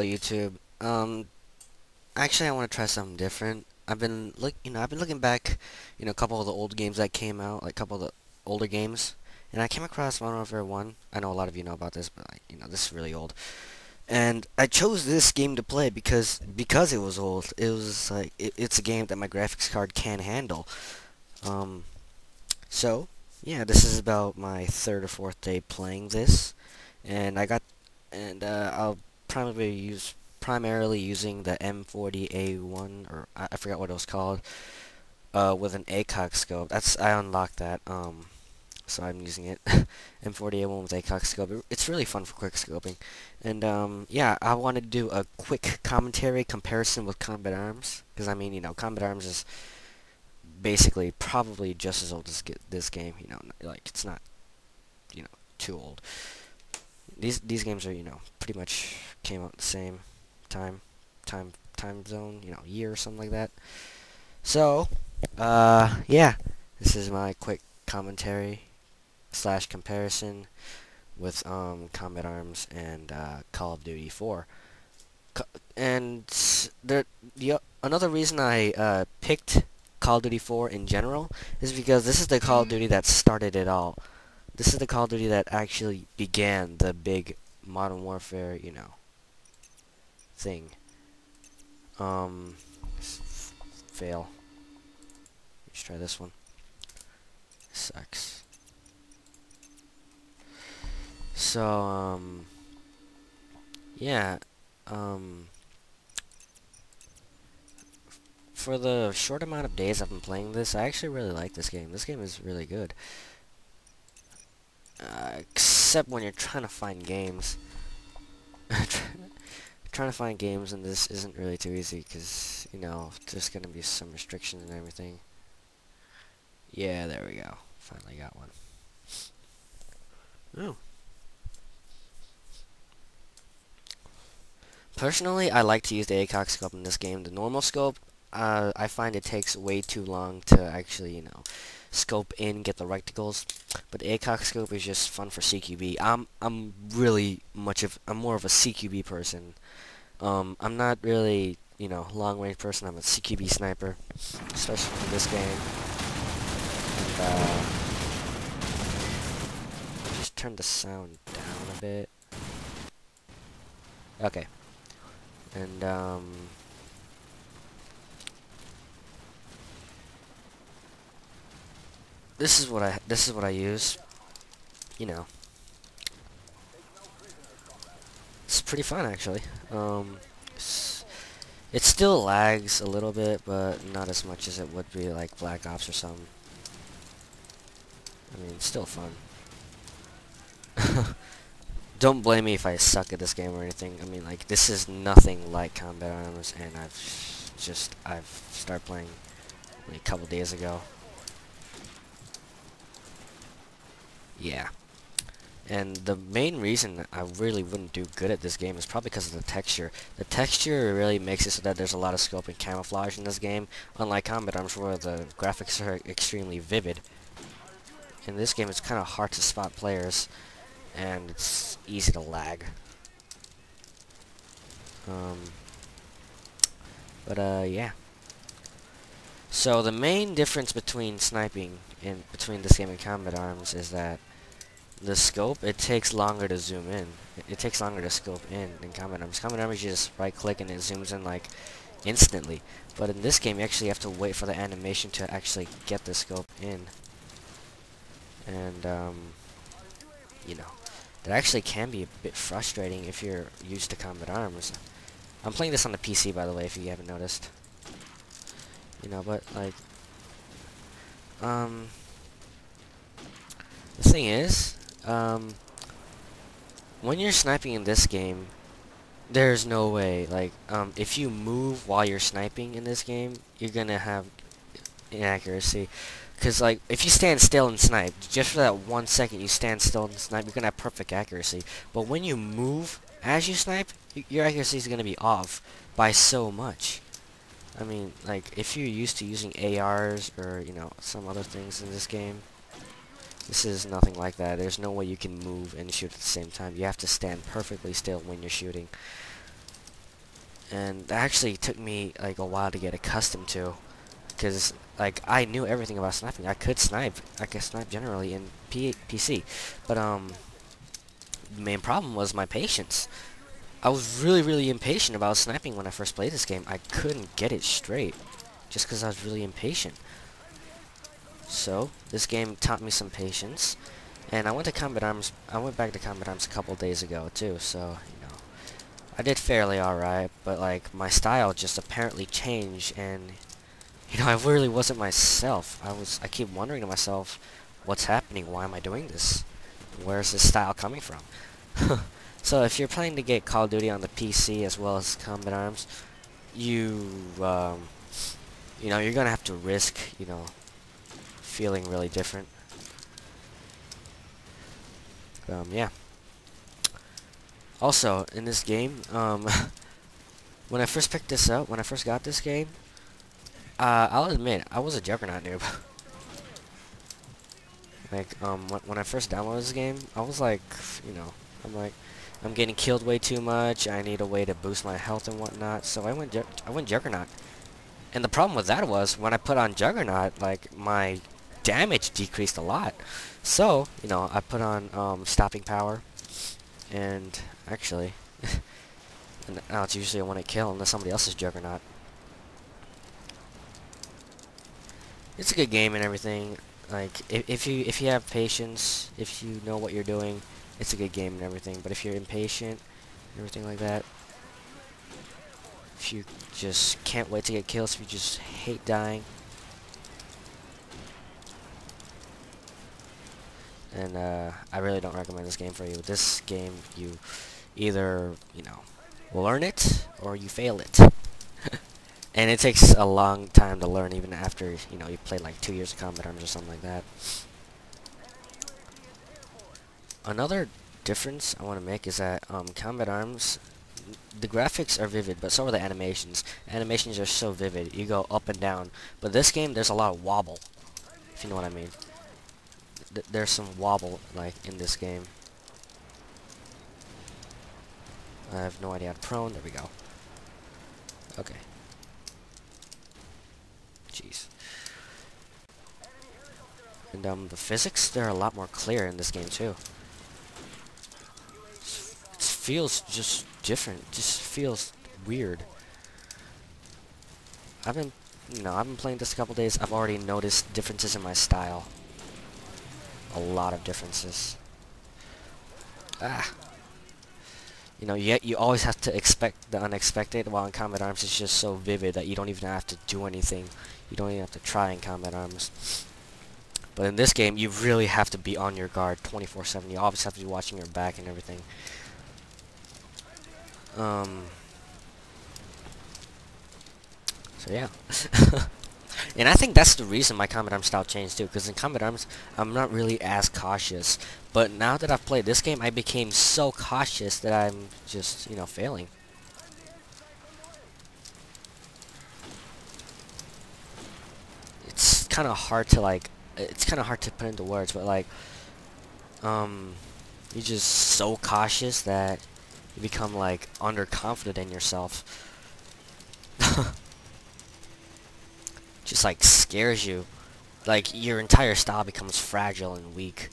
Hello YouTube. Actually I want to try something different. I've been looking back, a couple of the old games that came out, like a couple of the older games, and I came across Modern Warfare 1. I know a lot of you know about this, but this is really old. And I chose this game to play because it was old. It was like it's a game that my graphics card can handle. Um, so yeah, this is about my third or fourth day playing this, and I'll primarily using the M40A1, or I forgot what it was called, with an ACOG scope. I unlocked that, so I'm using it. M40A1 with ACOG scope. It's really fun for quick scoping, and yeah, I wanted to do a quick commentary comparison with Combat Arms, because I mean, Combat Arms is basically probably just as old as this game. Like it's not, too old. These games are, pretty much came out the same time time zone, year or something like that. So, yeah, this is my quick commentary slash comparison with Combat Arms and Call of Duty 4. And another reason I picked Call of Duty 4 in general is because this is the Call of Duty that started it all. This is the Call of Duty that actually began the big Modern Warfare, thing. Fail. Let's try this one. Sucks. So, yeah, for the short amount of days I've been playing this, I actually really like this game. This game is really good. Except when you're trying to find games. Trying to find games in this isn't really too easy because, there's going to be some restrictions and everything. Yeah, there we go. Finally got one. Ooh. Personally, I like to use the ACOG scope in this game. The normal scope, I find it takes way too long to actually, scope in, get the reticles. But the ACOG scope is just fun for CQB. I'm more of a CQB person. I'm not really, long range person. I'm a CQB sniper, especially in this game. And just turn the sound down a bit. Okay. And this is what I use. It's pretty fun actually. It still lags a little bit, but not as much as it would be like Black Ops or something. I mean, it's still fun. Don't blame me if I suck at this game or anything. I mean, like, this is nothing like Combat Arms, and I've started playing like a couple days ago. Yeah. And the main reason I really wouldn't do good at this game is probably because of the texture. The texture really makes it so that there's a lot of scope and camouflage in this game, unlike Combat Arms where the graphics are extremely vivid. In this game, it's kind of hard to spot players, and it's easy to lag. Yeah. So the main difference between sniping between this game and Combat Arms is that the scope, it takes longer to zoom in. It takes longer to scope in than Combat Arms. Combat Arms, you just right click and it zooms in like instantly. But in this game, you actually have to wait for the animation to actually get the scope in. And, that actually can be a bit frustrating if you're used to Combat Arms. I'm playing this on the PC, by the way, if you haven't noticed. But, like, the thing is, when you're sniping in this game, there's no way, like, if you move while you're sniping in this game, you're gonna have inaccuracy. Because, like, if you stand still and snipe, just for that 1 second you stand still and snipe, you're gonna have perfect accuracy. But when you move as you snipe, your accuracy is gonna be off by so much. I mean, like, if you're used to using ARs or, some other things in this game, this is nothing like that. There's no way you can move and shoot at the same time. You have to stand perfectly still when you're shooting. and that actually took me like a while to get accustomed to, because like I knew everything about sniping. I could snipe. I could snipe generally in PC, but the main problem was my patience. I was really impatient about sniping when I first played this game. I couldn't get it straight, just because I was really impatient. So this game taught me some patience, and I went to Combat Arms. I went back to Combat Arms a couple days ago too. So I did fairly alright, but like my style just apparently changed, and I really wasn't myself. I keep wondering to myself, what's happening? Why am I doing this? Where's this style coming from? So if you're planning to get Call of Duty on the PC as well as Combat Arms, you're gonna have to risk, feeling really different. Yeah. Also, in this game, when I first picked this up, when I first got this game, I'll admit, I was a Juggernaut noob. Like, when I first downloaded this game, I was like, I'm like, I'm getting killed way too much, I need a way to boost my health and whatnot, so I went Juggernaut. And the problem with that was, when I put on Juggernaut, like, my damage decreased a lot. So, I put on, Stopping Power, and actually, and now it's usually a one-hit kill unless somebody else is Juggernaut. It's a good game and everything. Like, if you have patience, if you know what you're doing, it's a good game and everything. But if you're impatient and everything like that, if you just can't wait to get kills, if you just hate dying, and I really don't recommend this game for you. This game, you either, learn it or you fail it. And it takes a long time to learn, even after, you play like 2 years of Combat Arms or something like that. Another difference I want to make is that Combat Arms, the graphics are vivid, but so are the animations. Animations are so vivid, you go up and down. But this game, there's a lot of wobble, if you know what I mean. There's some wobble, like, in this game. I have no idea how to prone. There we go. Okay. Jeez. And the physics, they're a lot more clear in this game too. It feels just different. It just feels weird. I've been playing this a couple days. I've already noticed differences in my style. A lot of differences. You always have to expect the unexpected, while in Combat Arms it's just so vivid that you don't even have to do anything. You don't even have to try in Combat Arms. But in this game, you really have to be on your guard 24/7. You always have to be watching your back and everything. So yeah. And I think that's the reason my Combat Arms style changed too, because in Combat Arms, I'm not really as cautious. But now that I've played this game, I became so cautious that I'm just, failing. It's kind of hard to put into words, but like, you're just so cautious that you become like underconfident in yourself. Just like scares you. Like your entire style becomes fragile and weak.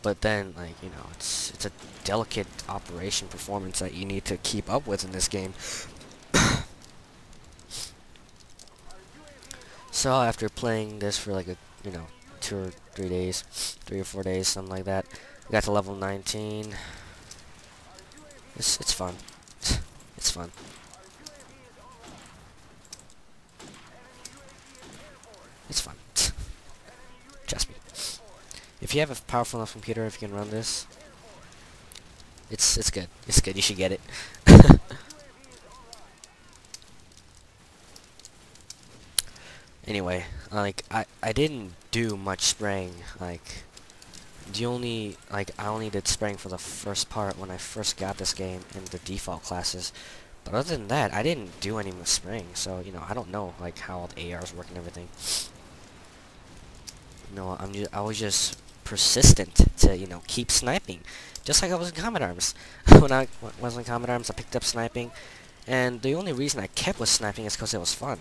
But then, like, it's a delicate operation performance that you need to keep up with in this game. So after playing this for like 2 or 3 days, 3 or 4 days, something like that, I got to level 19. It's fun. It's fun. It's fun. Trust me. If you have a powerful enough computer, if you can run this, it's good. It's good. You should get it. Anyway, like I didn't do much spraying. Like I only did spraying for the first part when I first got this game in the default classes. But other than that, I didn't do any more spraying. So I don't know like how all the ARs work and everything. I was just persistent to keep sniping, just like I was in Combat Arms. When I was in Combat Arms, I picked up sniping, And the only reason I kept with sniping is because it was fun.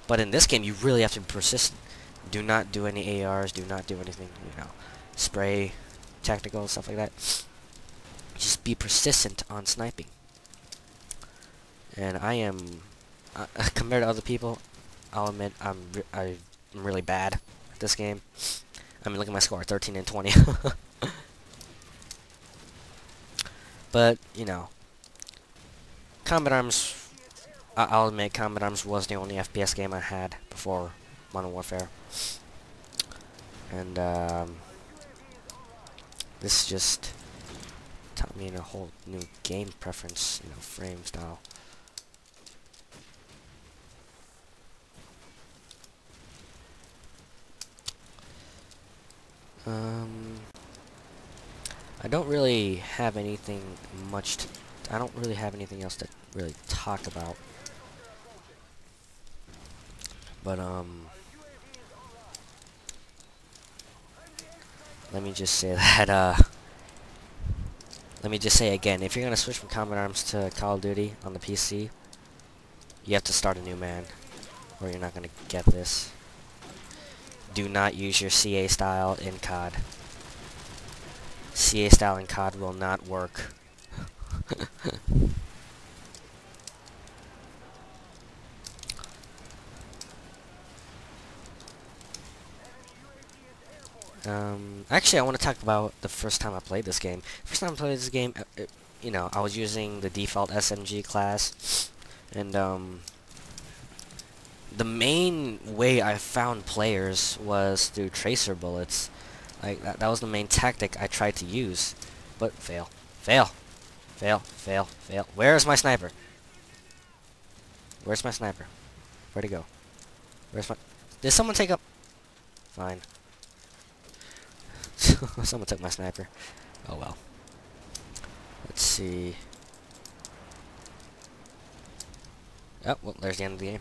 But in this game, you really have to be persistent. Do not do any ARs. Do not do anything, you know, spray, tactical, stuff like that. Just be persistent on sniping. And I am, compared to other people, I'll admit I'm really bad at this game. I mean, look at my score, 13 and 20. But, you know, Combat Arms, I'll admit Combat Arms was the only FPS game I had before Modern Warfare. And, this just taught me a whole new game preference, you know, frame style. I don't really have anything much to, I don't really have anything else to really talk about. But, let me just say that, let me just say again, if you're gonna switch from Combat Arms to Call of Duty on the PC, you have to start a new man, or you're not gonna get this. Do not use your CA style in COD. CA style in COD will not work. Actually, I want to talk about the first time I played this game. First time I played this game, you know, I was using the default SMG class, and, the main way I found players was through tracer bullets. Like, that was the main tactic I tried to use. But, fail. Fail. Fail. Fail. Fail. Where's my sniper? Where's my sniper? Where'd he go? Where's my... Did someone take up... Fine. Someone took my sniper. Oh well. Let's see. Oh, well, there's the end of the game.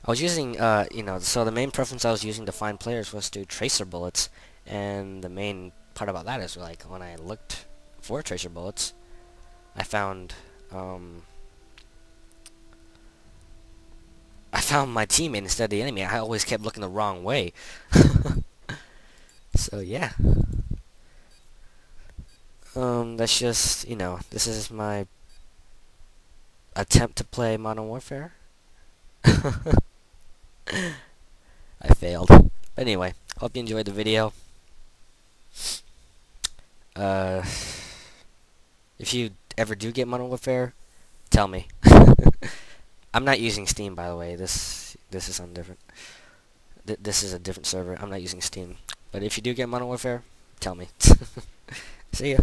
I was using, you know, so the main preference I was using to find players was to tracer bullets, and the main part about that is, like, when I looked for tracer bullets, I found my teammate instead of the enemy. I always kept looking the wrong way. So, yeah. That's just, you know, this is my attempt to play Modern Warfare. I failed. But anyway, hope you enjoyed the video. If you ever do get Modern Warfare, tell me. I'm not using Steam, by the way. This is something different. This is a different server. I'm not using Steam. But if you do get Modern Warfare, tell me. See ya.